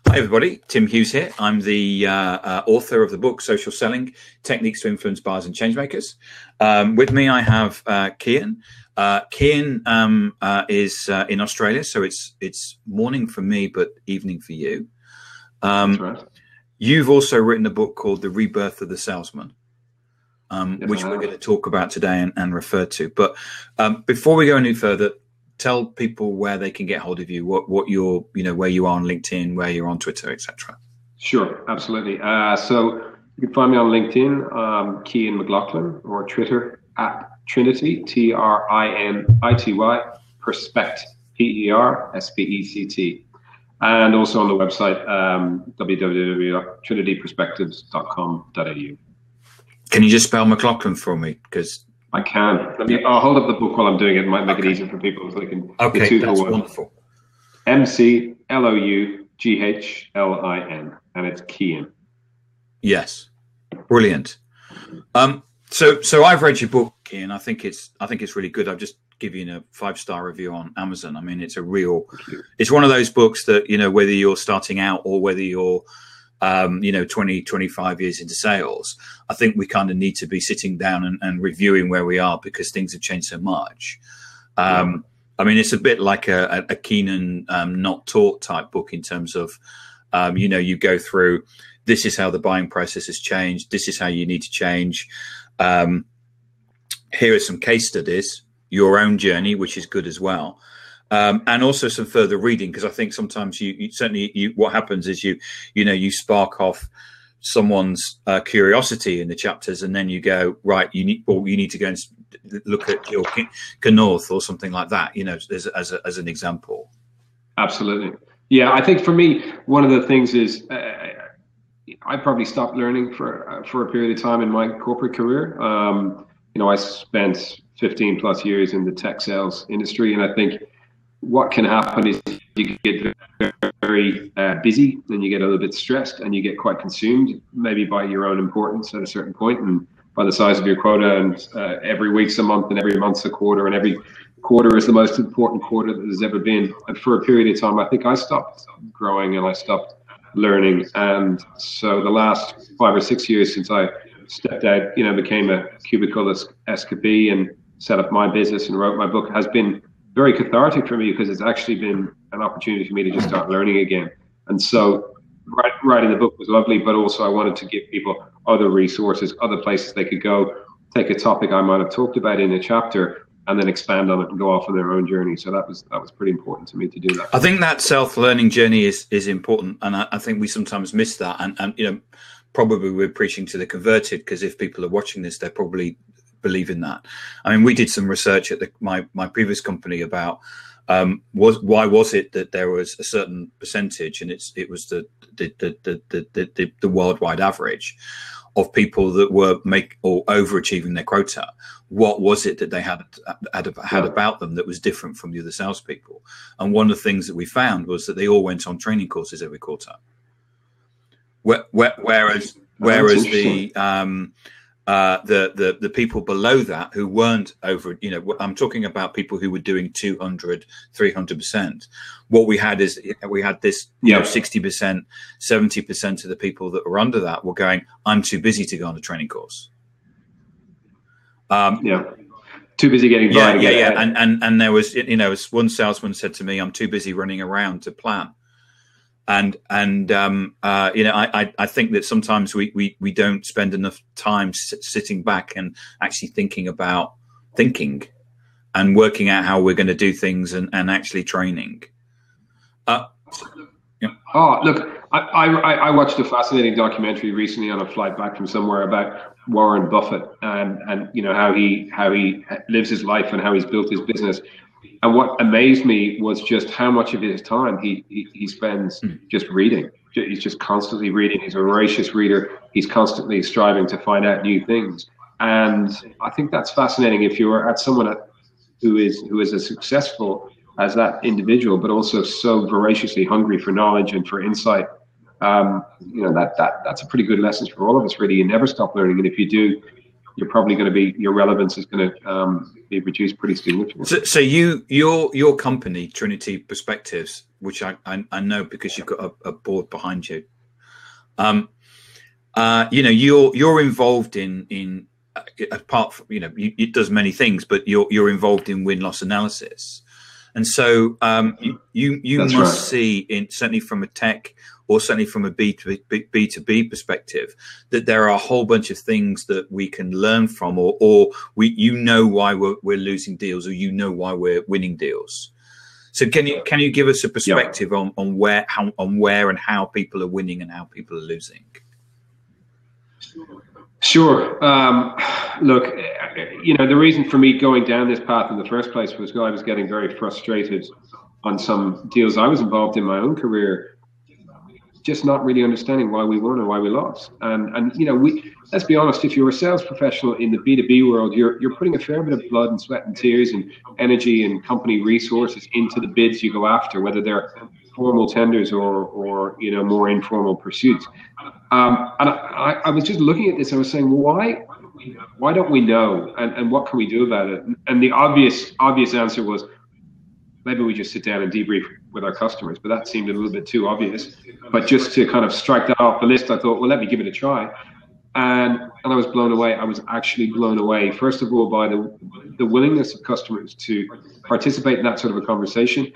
Hi, everybody. Tim Hughes here. I'm the author of the book, Social Selling, Techniques to Influence Buyers and Changemakers. With me, I have Kian. Kian is in Australia, so it's morning for me, but evening for you. That's right. You've also written a book called The Rebirth of the Salesman, Yes, which we're going to talk about today and refer to. But before we go any further, tell people where they can get hold of you, what you're, where you are on LinkedIn, where you're on Twitter, etc. Sure, absolutely. So you can find me on LinkedIn, Kian McLaughlin, or Twitter at Trinity, TRINITY, Perspect, PERSPECT, and also on the website, www.trinityperspectives.com.au. Can you just spell McLaughlin for me? Because I can. I'll hold up the book while I'm doing it. It might make it easier for people so they can. Okay, that's wonderful. McLaughlin, and it's Kian. Yes, brilliant. So I've read your book, Kian. I think it's really good. I've just given you a 5-star review on Amazon. I mean, it's one of those books that, whether you're starting out or whether you're 20, 25 years into sales, I think we kind of need to be sitting down and reviewing where we are, because things have changed so much. I mean, it's a bit like a Keenan Not Taught type book in terms of, you go through, this is how the buying process has changed. This is how you need to change. Here are some case studies, your own journey, which is good as well. And also some further reading, because I think sometimes what happens is you spark off someone's curiosity in the chapters, and then you go, right, you need to go and look at your Knorth or something like that, as an example. Absolutely. Yeah, I think for me, one of the things is I probably stopped learning for a period of time in my corporate career. I spent 15 plus years in the tech sales industry, and I think what can happen is you get very busy, and you get a little bit stressed, and you get quite consumed maybe by your own importance at a certain point, and by the size of your quota, and every week's a month, and every month's a quarter, and every quarter is the most important quarter that there's ever been. And for a period of time, I think I stopped growing and I stopped learning. And so the last 5 or 6 years since I stepped out, became a cubicle escapee and set up my business and wrote my book, has been very cathartic for me, because it's actually been an opportunity for me to just start learning again. And so writing the book was lovely, but also I wanted to give people other resources, other places they could go, take a topic I might have talked about in a chapter, and then expand on it and go off on their own journey. So that was pretty important to me to do that. I think that self-learning journey is important, and I think we sometimes miss that. And probably we're preaching to the converted, because if people are watching this, they're probably believe in that. I mean, we did some research at my previous company about why was it that there was a certain percentage, and it was the worldwide average of people that were overachieving their quota. What was it that they had about them that was different from the other salespeople? And one of the things that we found was that they all went on training courses every quarter. Whereas the people below that who weren't over, I'm talking about people who were doing 200, 300%. What we had is we had this, 60%, 70% of the people that were under that were going, I'm too busy to go on a training course. Too busy getting by. And there was, one salesman said to me, I'm too busy running around to plan. And I think that sometimes we don't spend enough time sitting back and actually thinking and working out how we're going to do things and actually training. Look, I watched a fascinating documentary recently on a flight back from somewhere about Warren Buffett and how he lives his life and how he's built his business. And what amazed me was just how much of his time he spends just reading. He's just constantly reading. He's a voracious reader. He's constantly striving to find out new things. And I think that's fascinating if you're at someone who is as successful as that individual, but also so voraciously hungry for knowledge and for insight. That's a pretty good lesson for all of us, really. You never stop learning. And if you do, you're probably going to be, your relevance is going to be reduced pretty significantly. So your company, Trinity Perspectives, which I know because you've got a board behind you. You're involved in apart from, it does many things, but you're involved in win-loss analysis. And so you must right. see, certainly from a tech or certainly from a B2B perspective, that there are a whole bunch of things that we can learn from, or why we're losing deals, or why we're winning deals. So can you give us a perspective on where and how people are winning and how people are losing? Sure. Look, the reason for me going down this path in the first place was I was getting very frustrated on some deals I was involved in my own career, just not really understanding why we won or why we lost. And let's be honest, if you're a sales professional in the B2B world, you're putting a fair bit of blood and sweat and tears and energy and company resources into the bids you go after, whether they're formal tenders or more informal pursuits. And I was just looking at this. I was saying, why don't we know, and what can we do about it? And the obvious answer was, maybe we just sit down and debrief with our customers. But that seemed a little bit too obvious. But just to kind of strike that off the list, I thought, well, let me give it a try. And I was blown away. I was actually blown away, first of all, by the willingness of customers to participate in that sort of a conversation.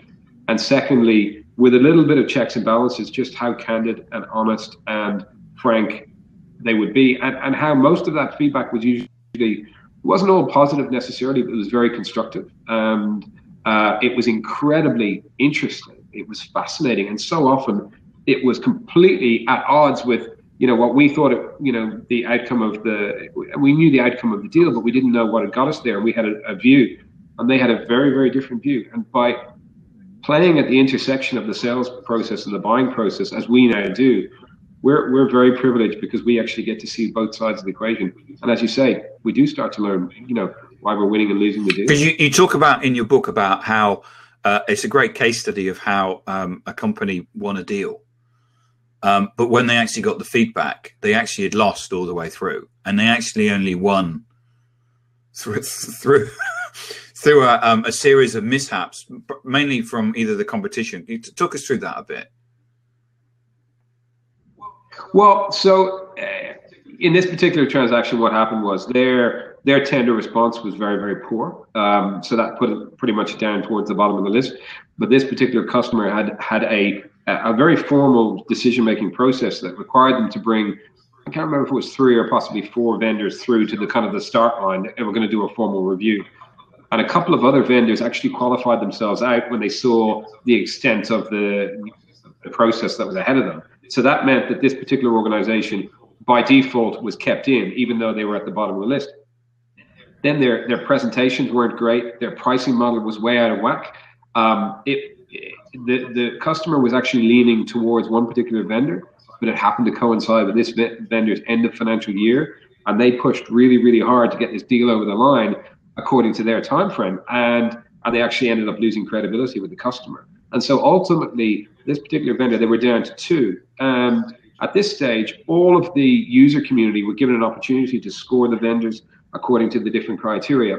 And secondly, with a little bit of checks and balances, just how candid and honest and frank they would be, and how most of that feedback was it wasn't all positive necessarily, but it was very constructive. And it was incredibly interesting. It was fascinating. And so often it was completely at odds with, what we thought, the outcome of we knew the outcome of the deal, but we didn't know what had got us there. We had a view, and they had a very, very different view. And by playing at the intersection of the sales process and the buying process, as we now do, we're very privileged because we actually get to see both sides of the equation. And as you say, we do start to learn, why we're winning and losing the deal. Because you talk about in your book about how it's a great case study of how a company won a deal. But when they actually got the feedback, they actually had lost all the way through, and they actually only won through a series of mishaps, mainly from either the competition. You took us through that a bit. Well, so in this particular transaction, what happened was their tender response was very, very poor. So that put it pretty much down towards the bottom of the list. But this particular customer had a very formal decision-making process that required them to bring, I can't remember if it was 3 or possibly 4 vendors through to the kind of the start line, and we're going to do a formal review. And a couple of other vendors actually qualified themselves out when they saw the extent of the process that was ahead of them. So that meant that this particular organization, by default, was kept in, even though they were at the bottom of the list. Then their presentations weren't great. Their pricing model was way out of whack. The customer was actually leaning towards one particular vendor, but it happened to coincide with this vendor's end of financial year, and they pushed really, really hard to get this deal over the line according to their time frame, and they actually ended up losing credibility with the customer. And so ultimately, this particular vendor, they were down to 2. And at this stage, all of the user community were given an opportunity to score the vendors according to the different criteria.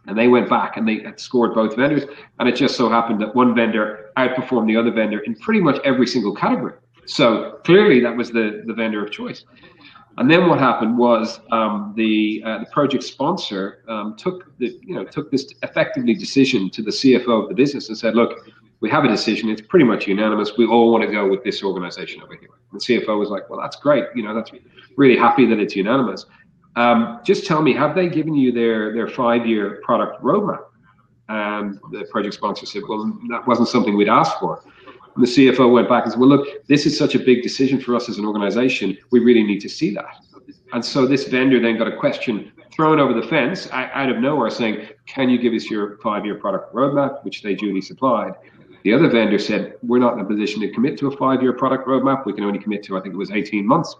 And they went back and they scored both vendors. And it just so happened that one vendor outperformed the other vendor in pretty much every single category. So clearly that was the vendor of choice. And then what happened was the project sponsor took this effectively decision to the CFO of the business and said, look, we have a decision. It's pretty much unanimous. We all want to go with this organization over here. And the CFO was like, well, that's great. That's really happy that it's unanimous. Just tell me, have they given you their 5-year product roadmap? And the project sponsor said, well, that wasn't something we'd asked for. And the CFO went back and said, well, look, this is such a big decision for us as an organization. We really need to see that. And so this vendor then got a question thrown over the fence out of nowhere saying, can you give us your 5-year product roadmap, which they duly supplied. The other vendor said, we're not in a position to commit to a 5-year product roadmap. We can only commit to, I think it was 18 months.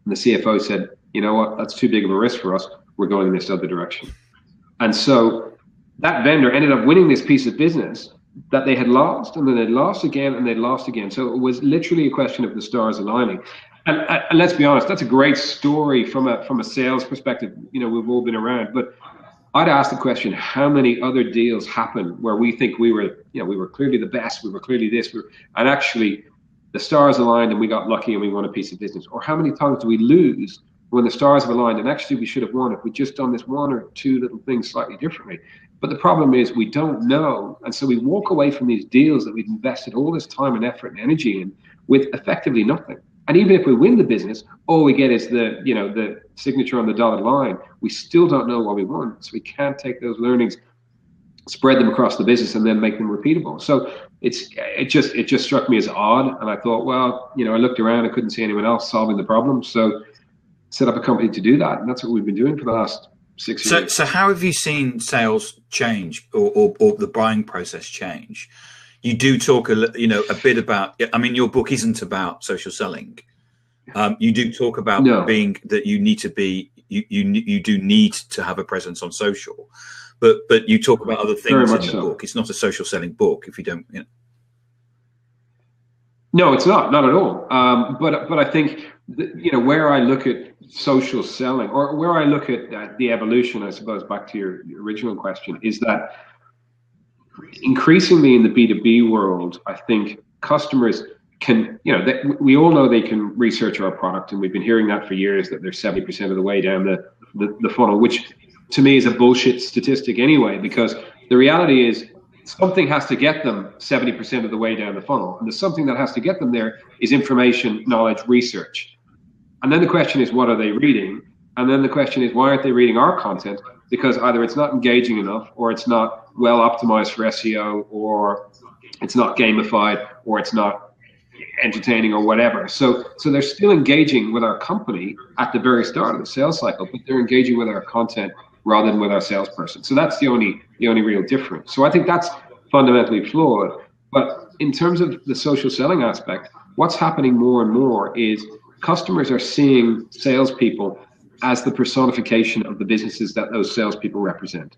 And the CFO said, you know what, that's too big of a risk for us. We're going in this other direction. And so that vendor ended up winning this piece of business that they had lost, and then they'd lost again, and they'd lost again. So it was literally a question of the stars aligning. And let's be honest, that's a great story from a sales perspective. You know, we've all been around, but I'd ask the question: how many other deals happen where we think we were, you know, we were clearly the best, we were clearly this, and actually the stars aligned and we got lucky and we won a piece of business? Or how many times do we lose when the stars have aligned and actually we should have won if we just done this one or two little things slightly differently? But the problem is we don't know, and so we walk away from these deals that we've invested all this time and effort and energy in with effectively nothing. And even if we win the business, all we get is the, you know, the signature on the dotted line. We still don't know what we won. So we can't take those learnings, spread them across the business, and then make them repeatable. So it just struck me as odd. And I thought, well, you know, I looked around and couldn't see anyone else solving the problem. So set up a company to do that. And that's what we've been doing for the last 6 years. So how have you seen sales change or the buying process change? You do talk a bit about, I mean, your book isn't about social selling. You do talk about being that you need to be, you do need to have a presence on social, but you talk about other things in the book. It's not a social selling book if you don't, you know. No, it's not at all. But I think you know, where I look at social selling, or where I look at the evolution, I suppose, back to your original question, is that increasingly in the B2B world, I think customers can, you know, we all know they can research our product, and we've been hearing that for years, that they're 70% of the way down the funnel, which to me is a bullshit statistic anyway, because the reality is something has to get them 70% of the way down the funnel, and the something that has to get them there is information, knowledge, research. And then the question is, what are they reading? And then the question is, why aren't they reading our content? Because either it's not engaging enough, or it's not well optimized for SEO, or it's not gamified, or it's not entertaining, or whatever. So they're still engaging with our company at the very start of the sales cycle, but they're engaging with our content rather than with our salesperson. So that's the only real difference. So I think that's fundamentally flawed. But in terms of the social selling aspect, what's happening more and more is customers are seeing salespeople as the personification of the businesses that those salespeople represent.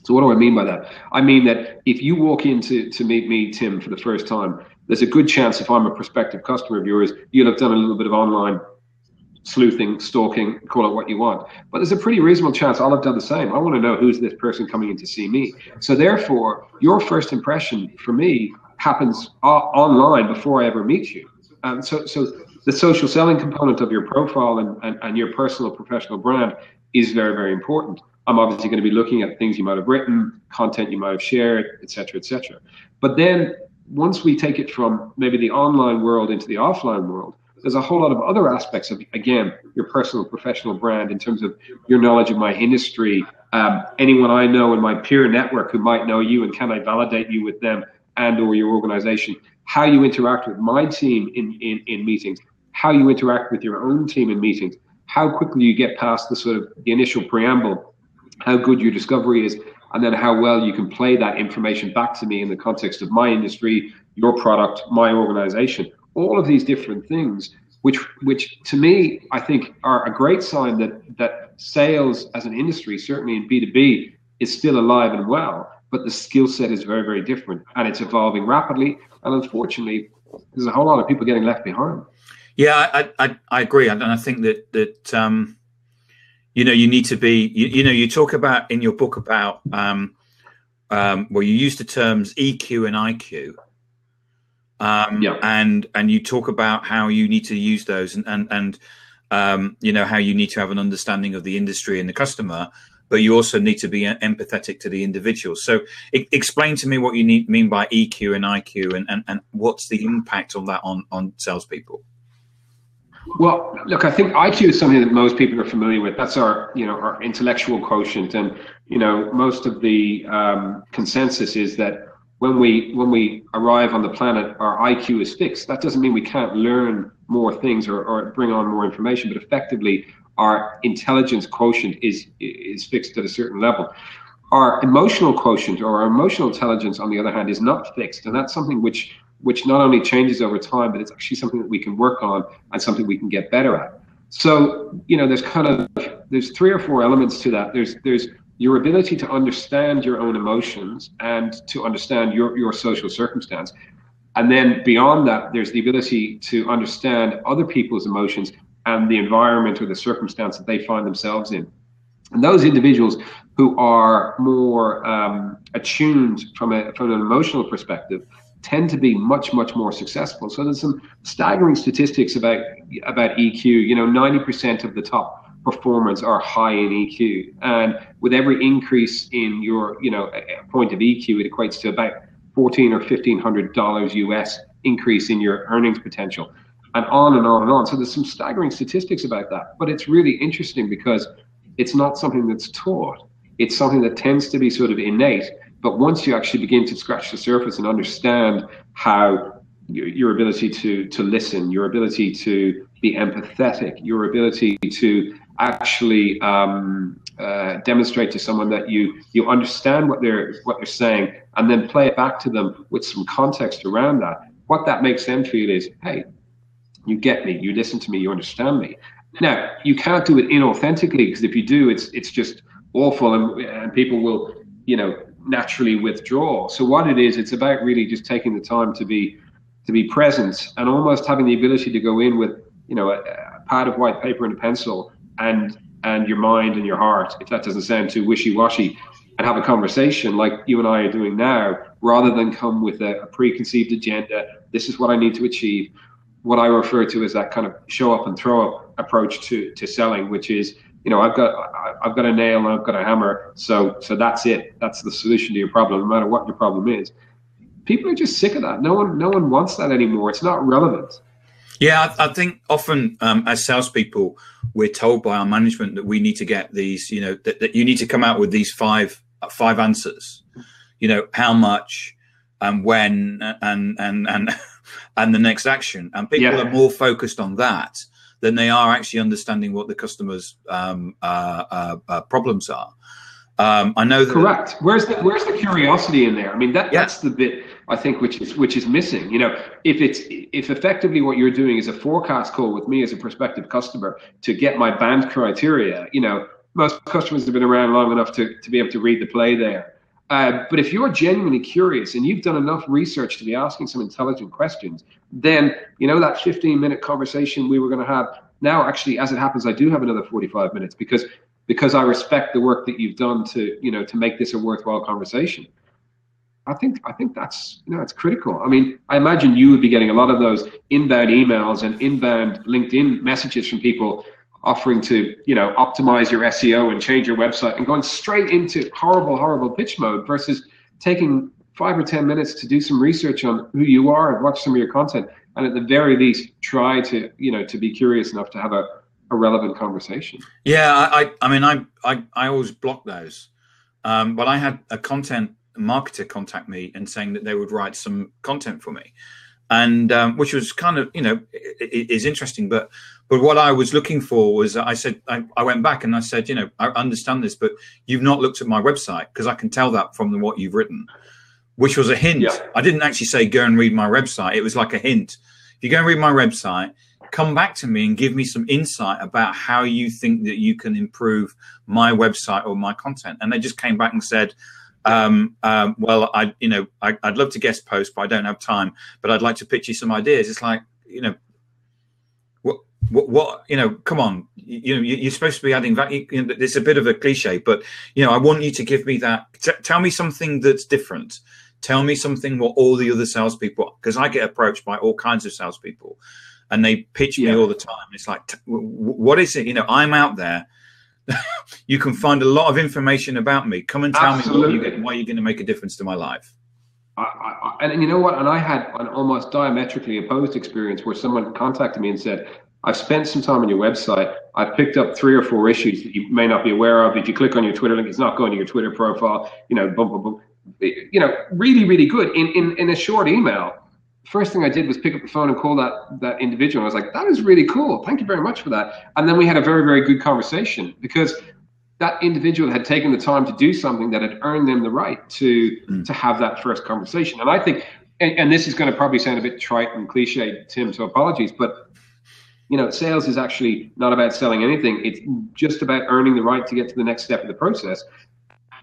So what do I mean by that? I mean that if you walk in to meet me, Tim, for the first time, there's a good chance, if I'm a prospective customer of yours, you'll have done a little bit of online sleuthing, stalking, call it what you want. But there's a pretty reasonable chance I'll have done the same. I want to know who's this person coming in to see me. So therefore, your first impression for me happens online before I ever meet you. So the social selling component of your profile and your personal professional brand is very, very important. I'm obviously going to be looking at things you might have written, content you might have shared, et cetera, et cetera. But then once we take it from maybe the online world into the offline world, there's a whole lot of other aspects of, again, your personal professional brand in terms of your knowledge of my industry, anyone I know in my peer network who might know you, and can I validate you with them and or your organization, how you interact with my team in meetings, how you interact with your own team in meetings, how quickly you get past the sort of the initial preamble, how good your discovery is, and then how well you can play that information back to me in the context of my industry, your product, my organization. All of these different things, which to me, I think are a great sign that sales as an industry, certainly in B2B, is still alive and well, but the skill set is very, very different, and it's evolving rapidly. And unfortunately, there's a whole lot of people getting left behind. Yeah, I agree. And I think that you know, you need to be, you know, you talk about in your book about, well, you use the terms EQ and IQ. And you talk about how you need to use those and you know, how you need to have an understanding of the industry and the customer, but you also need to be empathetic to the individual. So explain to me what you mean by EQ and IQ and what's the impact on that on salespeople. Well, look, I think IQ is something that most people are familiar with. That's our, you know, our intellectual quotient. And, you know, most of the consensus is that when we arrive on the planet, our IQ is fixed. That doesn't mean we can't learn more things or bring on more information, but effectively our intelligence quotient is fixed at a certain level. Our emotional quotient, or our emotional intelligence, on the other hand, is not fixed. And that's something which not only changes over time, but it's actually something that we can work on and something we can get better at. So, you know, there's 3 or 4 elements to that. There's your ability to understand your own emotions and to understand your social circumstance. And then beyond that, there's the ability to understand other people's emotions and the environment or the circumstance that they find themselves in. And those individuals who are more attuned from an emotional perspective tend to be much more successful. So there's some staggering statistics about EQ. 90% of the top performers are high in EQ, and with every increase in your point of EQ, it equates to about $1,400 or $1,500 US increase in your earnings potential, and on and on and on. So there's some staggering statistics about that, but it's really interesting because it's not something that's taught. It's something that tends to be sort of innate. But once you actually begin to scratch the surface and understand how your ability to listen, your ability to be empathetic, your ability to actually demonstrate to someone that you understand what they're saying, and then play it back to them with some context around that, what that makes them feel is, hey, you get me, you listen to me, you understand me. Now, you can't do it inauthentically, because if you do, it's just awful, and people will, naturally withdraw. So what it is, it's about really just taking the time to be present, and almost having the ability to go in with, a pad of white paper and a pencil, and your mind and your heart, if that doesn't sound too wishy-washy, and have a conversation like you and I are doing now, rather than come with a preconceived agenda. This is what I need to achieve. What I refer to as that kind of show up and throw up approach to selling, which is, I've got a nail and I've got a hammer, so that's it. That's the solution to your problem, no matter what your problem is. People are just sick of that. No one wants that anymore. It's not relevant. Yeah, I think often as salespeople, we're told by our management that we need to get these, that you need to come out with these five answers. How much, and when, and the next action. And people are more focused on that than they are actually understanding what the customer's problems are. I know that. Correct. Where's the curiosity in there? I mean, that's the bit I think which is missing. If effectively what you're doing is a forecast call with me as a prospective customer to get my band criteria, most customers have been around long enough to be able to read the play there. But if you're genuinely curious and you've done enough research to be asking some intelligent questions, then, that 15-minute conversation we were going to have, now actually, as it happens, I do have another 45 minutes because I respect the work that you've done to make this a worthwhile conversation. I think that's, it's critical. I mean, I imagine you would be getting a lot of those inbound emails and inbound LinkedIn messages from people offering to, optimize your SEO and change your website, and going straight into horrible pitch mode versus taking 5 or 10 minutes to do some research on who you are and watch some of your content. And at the very least, try to be curious enough to have a relevant conversation. Yeah. I always block those. But I had a content marketer contact me and saying that they would write some content for me. And which was kind of, is interesting. But what I was looking for was, I said, I went back and I said, I understand this, but you've not looked at my website, because I can tell that from what you've written, which was a hint. Yeah. I didn't actually say, go and read my website. It was like a hint. If you go and read my website, come back to me and give me some insight about how you think that you can improve my website or my content. And they just came back and said, well, I'd love to guest post, but I don't have time, but I'd like to pitch you some ideas. It's like, what, come on, you're supposed to be adding value. It's a bit of a cliche, but, I want you to give me that. Tell me something that's different. Tell me something what all the other salespeople, because I get approached by all kinds of salespeople and they pitch me all the time. It's like, what is it? I'm out there. You can find a lot of information about me. Come and tell me why you're going to make a difference to my life. And you know what? And I had an almost diametrically opposed experience where someone contacted me and said, I've spent some time on your website. I've picked up 3 or 4 issues that you may not be aware of. If you click on your Twitter link, it's not going to your Twitter profile, boom, boom, boom. Really, really good. In a short email, first thing I did was pick up the phone and call that individual. I was like, that is really cool. Thank you very much for that. And then we had a very, very good conversation, because that individual had taken the time to do something that had earned them the right to have that first conversation. And I think, and this is going to probably sound a bit trite and cliche, Tim, so apologies, but sales is actually not about selling anything. It's just about earning the right to get to the next step of the process.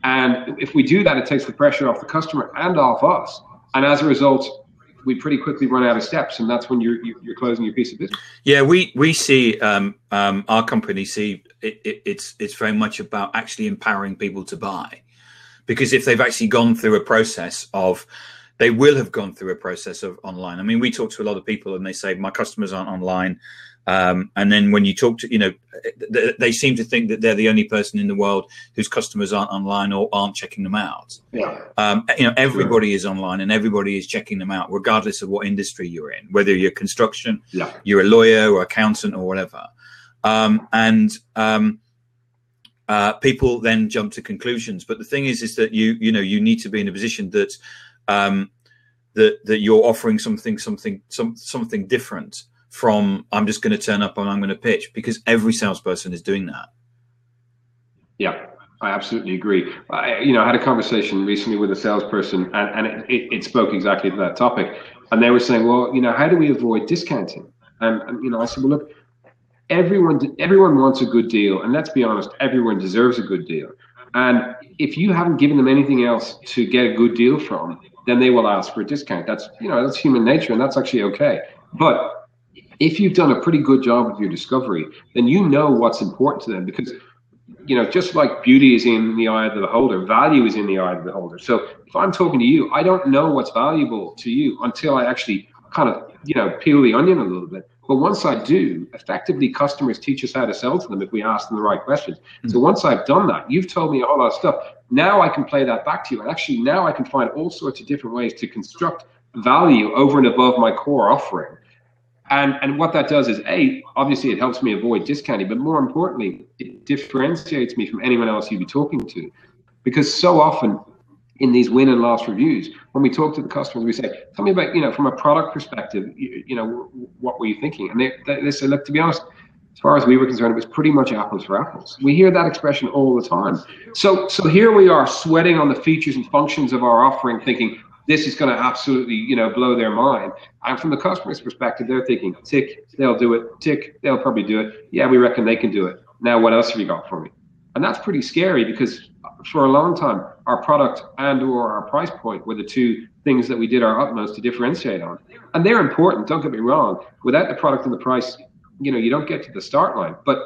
And if we do that, it takes the pressure off the customer and off us. And as a result, we pretty quickly run out of steps, and that's when you're closing your piece of business. Yeah, we see our company see it's very much about actually empowering people to buy, because if they've actually gone through a process of, they will have gone through a process of online. I mean, we talk to a lot of people and they say my customers aren't online. And then when you talk to, they seem to think that they're the only person in the world whose customers aren't online or aren't checking them out. Yeah. Everybody is online and everybody is checking them out, regardless of what industry you're in, whether you're construction, you're a lawyer or accountant or whatever. People then jump to conclusions. But the thing is that you need to be in a position that that you're offering something different from I'm just going to turn up and I'm going to pitch, because every salesperson is doing that. Yeah, I absolutely agree. I had a conversation recently with a salesperson, and it spoke exactly to that topic. And they were saying, well, how do we avoid discounting? And I said, well, look, everyone wants a good deal, and let's be honest, everyone deserves a good deal. And if you haven't given them anything else to get a good deal from, then they will ask for a discount. That's human nature, and that's actually okay. But if you've done a pretty good job of your discovery, then you know what's important to them, because just like beauty is in the eye of the beholder, value is in the eye of the beholder. So if I'm talking to you, I don't know what's valuable to you until I actually kind of peel the onion a little bit. But once I do, effectively customers teach us how to sell to them if we ask them the right questions. So once I've done that, you've told me a whole lot of stuff. Now I can play that back to you. And actually now I can find all sorts of different ways to construct value over and above my core offering. And what that does is, obviously it helps me avoid discounting, but more importantly, it differentiates me from anyone else you'd be talking to. Because so often in these win and loss reviews, when we talk to the customers, we say, tell me about, from a product perspective, what were you thinking? And they say, look, to be honest, as far as we were concerned, it was pretty much apples for apples. We hear that expression all the time. So here we are sweating on the features and functions of our offering, thinking, this is going to absolutely, blow their mind. And from the customer's perspective, they're thinking, tick, they'll do it. Tick, they'll probably do it. Yeah, we reckon they can do it. Now, what else have you got for me? And that's pretty scary, because for a long time, our product and or our price point were the two things that we did our utmost to differentiate on. And they're important, don't get me wrong. Without the product and the price, you don't get to the start line. But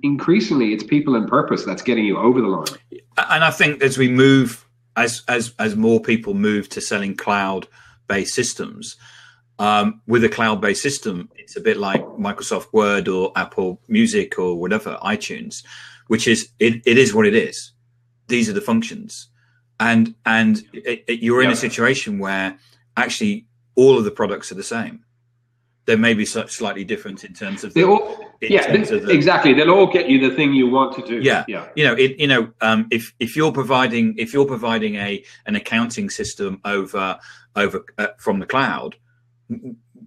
increasingly, it's people and purpose that's getting you over the line. And I think as we move, as more people move to selling cloud-based systems, with a cloud-based system, it's a bit like Microsoft Word or Apple Music or whatever, iTunes, which is it is what it is. These are the functions, and you're in a situation where actually all of the products are the same. There may be such slightly different in terms of exactly. They'll all get you the thing you want to do. If you're providing an accounting system over from the cloud,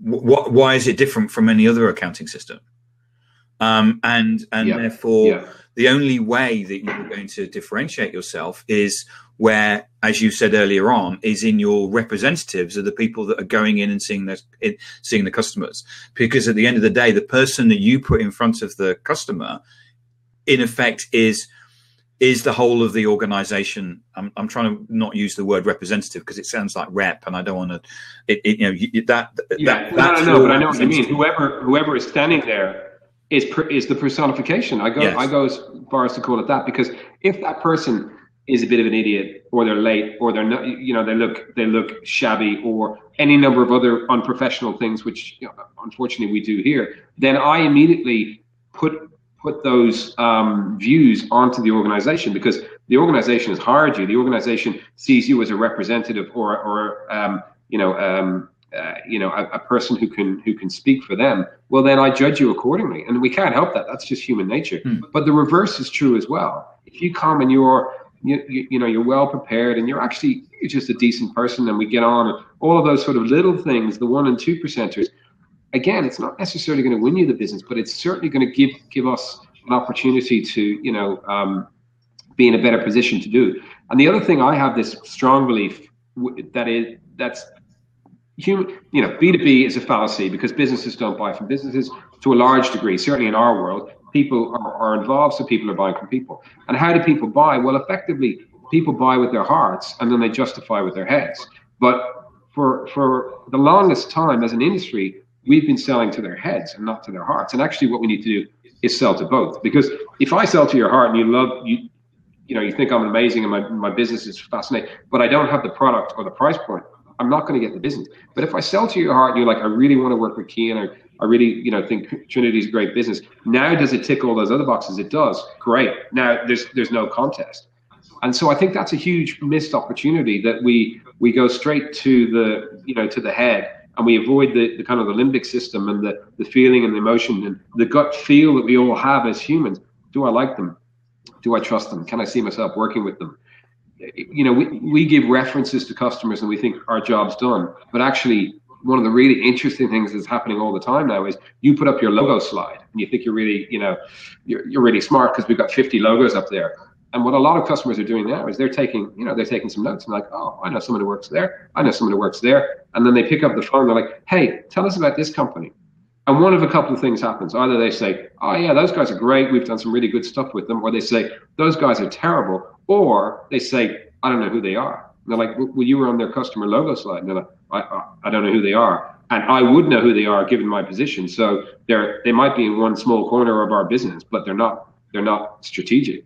why is it different from any other accounting system? Therefore, the only way that you're going to differentiate yourself is where, as you said earlier on, is in your representatives of the people that are going in and seeing the customers. Because at the end of the day, the person that you put in front of the customer, in effect, is the whole of the organization. I'm trying to not use the word representative because it sounds like rep, and I don't want to. But I know what you mean. Whoever is standing there is the personification. I go as far as to call it that, because if that person is a bit of an idiot, or they're late, or they're not, they look shabby, or any number of other unprofessional things, which unfortunately we do here, then I immediately put those views onto the organization, because the organization has hired you. The organization sees you as a representative or a person who can speak for them. Well, then I judge you accordingly, and we can't help that. That's just human nature. But the reverse is true as well. If you come and you're well prepared, and you're just a decent person, and we get on, and all of those sort of little things, the 1% and 2%ers, again, it's not necessarily going to win you the business, but it's certainly going to give us an opportunity to be in a better position to do. And the other thing, I have this strong belief that's human. B2B is a fallacy, because businesses don't buy from businesses to a large degree. Certainly in our world, people are involved, so people are buying from people. And how do people buy? Well, effectively, people buy with their hearts, and then they justify with their heads. But for the longest time as an industry, we've been selling to their heads and not to their hearts. And actually what we need to do is sell to both. Because if I sell to your heart and you think I'm amazing and my business is fascinating, but I don't have the product or the price point, I'm not going to get the business. But if I sell to your heart and you're like, I really want to work with Cian, I really, think Trinity is a great business. Now, does it tick all those other boxes? It does. Great. Now there's no contest. And so I think that's a huge missed opportunity, that we go straight to the head, and we avoid the kind of the limbic system and the feeling and the emotion and the gut feel that we all have as humans. Do I like them? Do I trust them? Can I see myself working with them? We give references to customers and we think our job's done. But actually, one of the really interesting things that's happening all the time now is you put up your logo slide and you think you're really, you're really smart because we've got 50 logos up there. And what a lot of customers are doing now is they're taking some notes and like, oh, I know someone who works there. I know someone who works there. And then they pick up the phone. They're like, hey, tell us about this company. And one of a couple of things happens. Either they say, oh yeah, those guys are great. We've done some really good stuff with them. Or they say, those guys are terrible. Or they say, I don't know who they are. And they're like, well, you were on their customer logo slide. And they're like, I don't know who they are. And I would know who they are given my position. So they might be in one small corner of our business, but they're not strategic.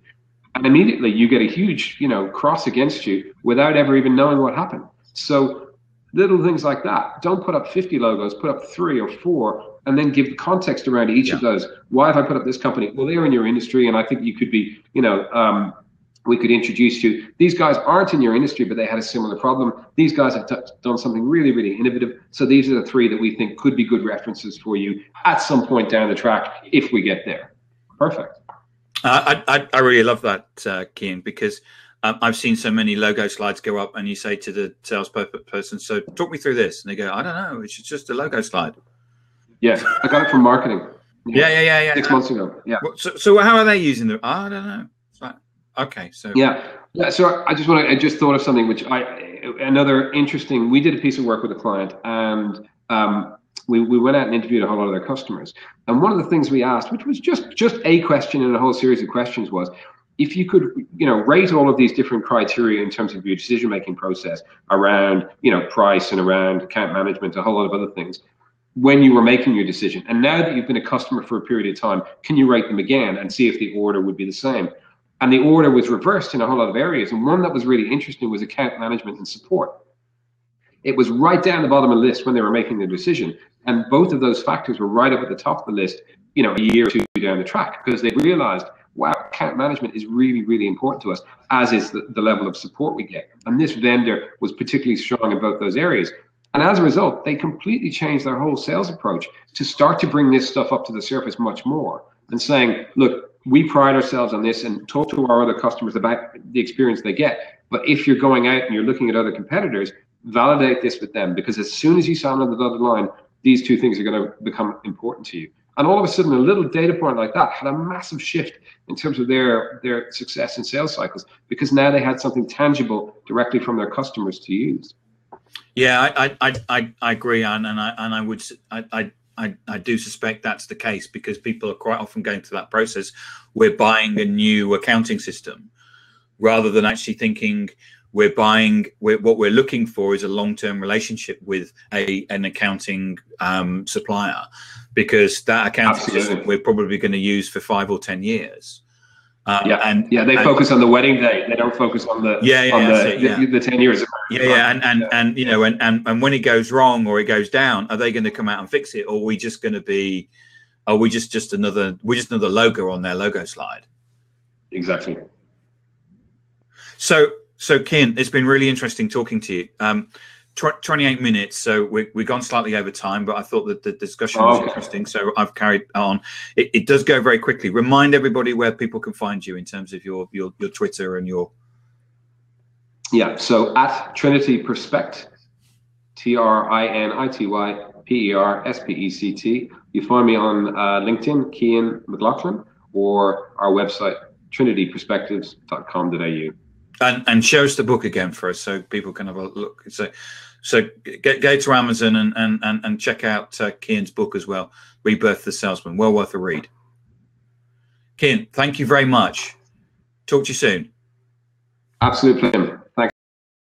And immediately you get a huge, cross against you without ever even knowing what happened. So little things like that. Don't put up 50 logos, put up 3 or 4, and then give context around each of those. Why have I put up this company? Well, they're in your industry, and I think you could be, we could introduce you. These guys aren't in your industry, but they had a similar problem. These guys have done something really, really innovative. So these are the 3 that we think could be good references for you at some point down the track if we get there. Perfect. I really love that, Cian, because I've seen so many logo slides go up and you say to the salesperson, so talk me through this. And they go, I don't know, it's just a logo slide. Yeah, I got it from marketing. Yeah. 6 months ago. Yeah. So how are they using them? I don't know. Okay, so yeah. So I just thought of something which another interesting. We did a piece of work with a client, and we went out and interviewed a whole lot of their customers. And one of the things we asked, which was just a question in a whole series of questions, was if you could, rate all of these different criteria in terms of your decision-making process around, price and around account management, a whole lot of other things, when you were making your decision. And now that you've been a customer for a period of time, can you rate them again and see if the order would be the same? And the order was reversed in a whole lot of areas. And one that was really interesting was account management and support. It was right down the bottom of the list when they were making their decision. And both of those factors were right up at the top of the list, a year or 2 down the track, because they realized, wow, account management is really, really important to us, as is the level of support we get. And this vendor was particularly strong in both those areas. And as a result, they completely changed their whole sales approach to start to bring this stuff up to the surface much more and saying, look, we pride ourselves on this, and talk to our other customers about the experience they get. But if you're going out and you're looking at other competitors, validate this with them, because as soon as you sign on the dotted line, these 2 things are going to become important to you. And all of a sudden, a little data point like that had a massive shift in terms of their success in sales cycles, because now they had something tangible directly from their customers to use. Yeah, I agree, and I do suspect that's the case, because people are quite often going through that process. We're buying a new accounting system rather than actually thinking what we're looking for is a long-term relationship with an accounting supplier, because that accounting system we're probably going to use for 5 or 10 years. They focus on the wedding day. They don't focus on the 10 years. And when it goes wrong or it goes down, are they going to come out and fix it, or are we just going to be, we're just another logo on their logo slide? Exactly. So Cian, it's been really interesting talking to you. 28 minutes, so we've gone slightly over time, but I thought that the discussion was interesting, so I've carried on. It does go very quickly. Remind everybody where people can find you in terms of your Twitter and your... Yeah, so at Trinity Perspect, TRINITYPERSPECT. You find me on LinkedIn, Cian McLaughlin, or our website, trinityperspectives.com.au. And show us the book again for us so people can have a look. So go to Amazon and check out Cian's book as well, Rebirth the Salesman. Well worth a read. Cian, thank you very much. Talk to you soon. Absolute pleasure.